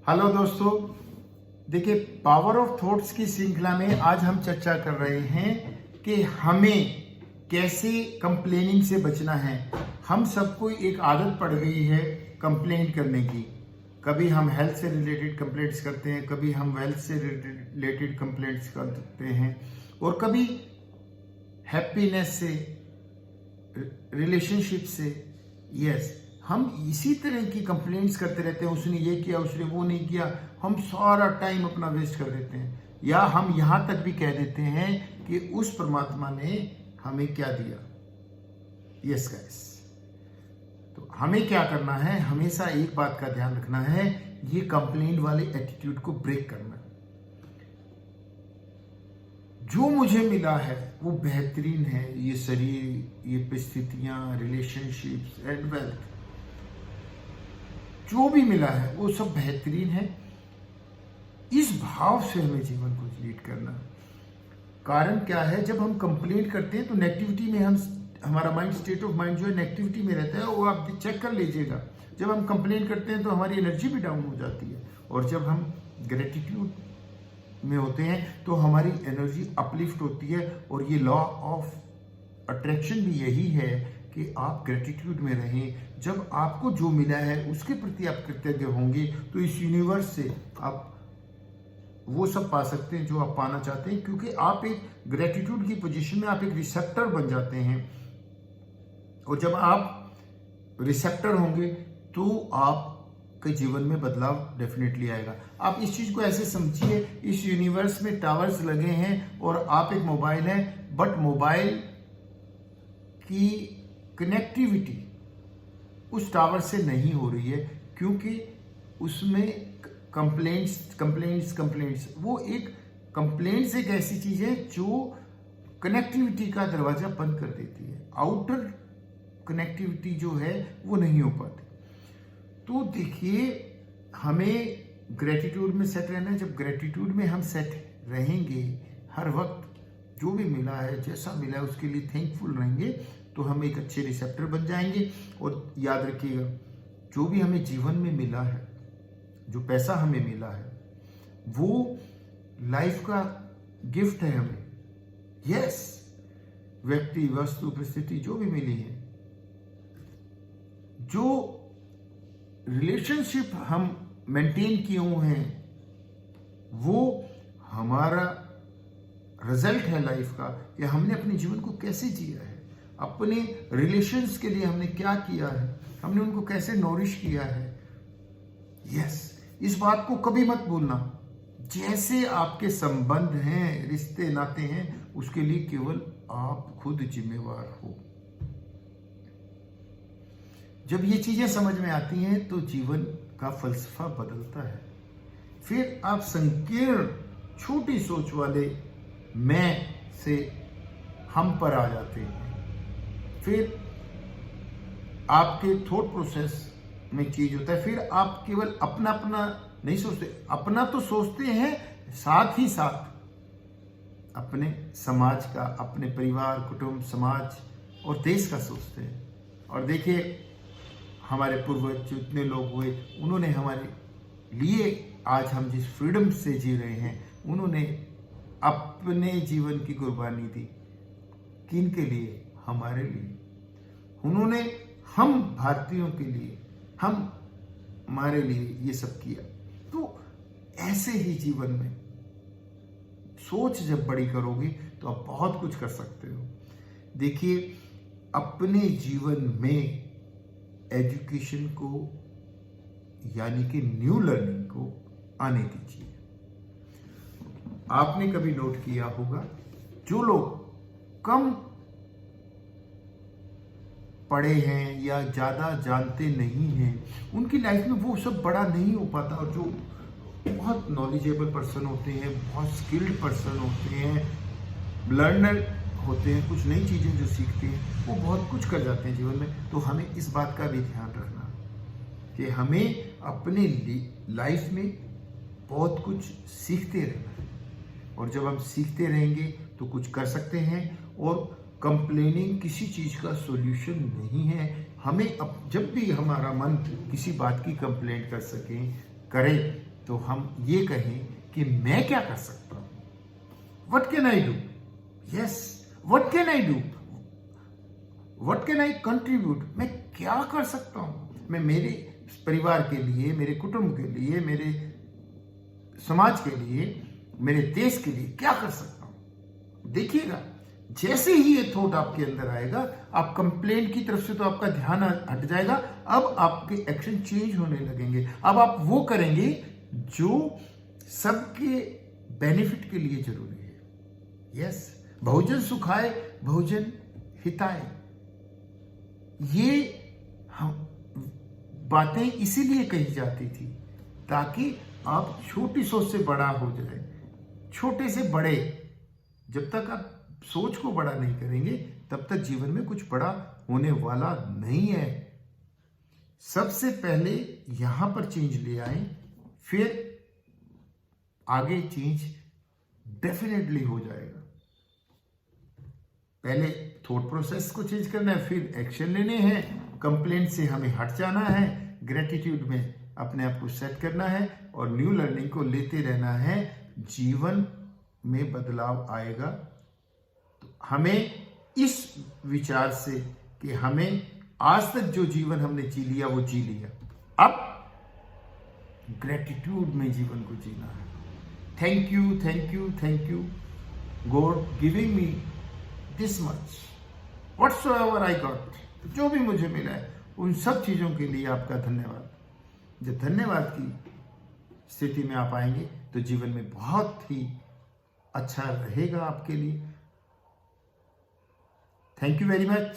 Hello दोस्तों, देखिए power of thoughts की श्रृंखला में आज हम चर्चा कर रहे हैं कि हमें कैसे कंप्लेनिंग से बचना है। हम सबको एक आदत पड़ गई है कंप्लेन करने की। कभी हम हेल्थ से रिलेटेड कंप्लेंट्स करते हैं, कभी हम वेल्थ से रिलेटेड कंप्लेंट्स करते हैं और कभी हैप्पीनेस से, रिलेशनशिप से। यस, हम इसी तरह की कंप्लेंट्स करते रहते हैं, उसने ये किया, उसने वो नहीं किया। हम सारा टाइम अपना वेस्ट कर देते हैं, या हम यहां तक भी कह देते हैं कि उस परमात्मा ने हमें क्या दिया। यस गाइस, तो हमें क्या करना है, हमेशा एक बात का ध्यान रखना है, ये कंप्लेंट वाले एटीट्यूड को ब्रेक करना। जो मुझे मिला है वो बेहतरीन है, ये शरीर, ये परिस्थितियां, रिलेशनशिप्स एंड वेल्थ, जो भी मिला है वो सब बेहतरीन है। इस भाव से हमें जीवन को लीड करना। कारण क्या है, जब हम कंप्लेंट करते हैं तो नेगेटिविटी में हमारा माइंड, स्टेट ऑफ माइंड जो है नेगेटिविटी में रहता है। वो आप चेक कर लीजिएगा, जब हम कंप्लेंट करते हैं तो हमारी एनर्जी भी डाउन हो जाती है, और जब हम ग्रेटिट्यूड में होते हैं तो हमारी एनर्जी अपलिफ्ट होती है। और ये लॉ ऑफ अट्रैक्शन भी यही है कि आप ग्रेटिट्यूड में रहें। जब आपको जो मिला है उसके प्रति आप कृतज्ञ होंगे तो इस यूनिवर्स से आप वो सब पा सकते हैं जो आप पाना चाहते हैं, क्योंकि आप एक ग्रेटिट्यूड की पोजीशन में आप एक रिसेप्टर बन जाते हैं। और जब आप रिसेप्टर होंगे तो आपके जीवन में बदलाव डेफिनेटली आएगा। आप इस चीज को ऐसे समझिए, इस यूनिवर्स में टावर्स लगे हैं और आप एक मोबाइल है, बट मोबाइल की कनेक्टिविटी उस टावर से नहीं हो रही है, क्योंकि उसमें कंप्लेंट्स। वो एक कंप्लेंट्स एक ऐसी चीज है जो कनेक्टिविटी का दरवाजा बंद कर देती है। आउटर कनेक्टिविटी जो है वो नहीं हो पाती। तो देखिए, हमें ग्रेटिट्यूड में सेट रहना है। जब ग्रेटिट्यूड में हम सेट रहेंगे, हर वक्त जो भी मिला है, जैसा मिला है उसके लिए थैंकफुल रहेंगे, तो हम एक अच्छे रिसेप्टर बन जाएंगे। और याद रखिएगा, जो भी हमें जीवन में मिला है, जो पैसा हमें मिला है, वो लाइफ का गिफ्ट है हमें। यस, व्यक्ति, वस्तु, परिस्थिति जो भी मिली है, जो रिलेशनशिप हम मेंटेन किए हुए हैं, वो हमारा रिजल्ट है लाइफ का, या हमने अपने जीवन को कैसे जिया है, अपने रिलेशंस के लिए हमने क्या किया है, हमने उनको कैसे नॉरिश किया है। यस, इस बात को कभी मत भूलना। जैसे आपके संबंध हैं, रिश्ते नाते हैं, उसके लिए केवल आप खुद जिम्मेवार हो। जब ये चीजें समझ में आती हैं तो जीवन का फलसफा बदलता है। फिर आप संकीर्ण छोटी सोच वाले मैं से हम पर आ जाते हैं। फिर आपके थॉट प्रोसेस में चीज होता है। फिर आप केवल अपना अपना नहीं सोचते, अपना तो सोचते हैं, साथ ही साथ अपने समाज का, अपने परिवार, कुटुंब, समाज और देश का सोचते हैं। और देखिए, हमारे पूर्वज जितने लोग हुए, उन्होंने हमारे लिए, आज हम जिस फ्रीडम से जी रहे हैं, उन्होंने अपने जीवन की कुर्बानी दी। किन के लिए? हमारे लिए। उन्होंने हम भारतीयों के लिए, हमारे लिए ये सब किया। तो ऐसे ही जीवन में सोच जब बड़ी करोगे तो आप बहुत कुछ कर सकते हो। देखिए, अपने जीवन में एजुकेशन को, यानी कि न्यू लर्निंग को आने दीजिए। आपने कभी नोट किया होगा, जो लोग कम पढ़े हैं या ज्यादा जानते नहीं हैं, उनकी लाइफ में वो सब बड़ा नहीं हो पाता। और जो बहुत नॉलेजेबल पर्सन होते हैं, बहुत स्किल्ड पर्सन होते हैं, लर्नर होते हैं, कुछ नई चीजें जो सीखते हैं, वो बहुत कुछ कर जाते हैं जीवन में। तो हमें इस बात का भी ध्यान रखना कि हमें अपने लाइफ में बहुत कुछ सीखते रहना है। और जब हम सीखते रहेंगे तो कुछ कर सकते हैं। और कंप्लेनिंग किसी चीज का सॉल्यूशन नहीं है। हमें जब भी हमारा मन किसी बात की कंप्लेंट कर सके, करें, तो हम ये कहें कि मैं क्या कर सकता हूं, what can I do, yes, what can I do, what can I contribute, मैं क्या कर सकता हूं, मैं मेरे परिवार के लिए, मेरे कुटुंब के लिए, मेरे समाज के लिए, मेरे देश के लिए क्या कर सकता हूं। देखिएगा, जैसे ही ये थॉट आपके अंदर आएगा, आप कंप्लेंट की तरफ से तो आपका ध्यान हट जाएगा, अब आपके एक्शन चेंज होने लगेंगे। अब आप वो करेंगे जो सबके बेनिफिट के लिए जरूरी है। यस, बहुजन सुखाए बहुजन हिताए, ये हम बातें इसीलिए कही जाती थी ताकि आप छोटी सोच से बड़ा हो जाए, छोटे से बड़े। जब तक आप सोच को बड़ा नहीं करेंगे तब तक जीवन में कुछ बड़ा होने वाला नहीं है। सबसे पहले यहां पर चेंज ले आए, फिर आगे चेंज डेफिनेटली हो जाएगा। पहले थॉट प्रोसेस को चेंज करना है, फिर एक्शन लेने हैं, कंप्लेंट से हमें हट जाना है, ग्रेटिट्यूड में अपने आप को सेट करना है और न्यू लर्निंग को लेते रहना है। जीवन में बदलाव आएगा। तो हमें इस विचार से कि हमें आज तक जो जीवन हमने जी लिया वो जी लिया, अब ग्रेटिट्यूड में जीवन को जीना है। Thank you, thank you, thank you God giving me this much, whatsoever I got, जो भी मुझे मिला है उन सब चीजों के लिए आपका धन्यवाद। जब धन्यवाद की स्थिति में आप आएंगे तो जीवन में बहुत ही अच्छा रहेगा आपके लिए। Thank you very much.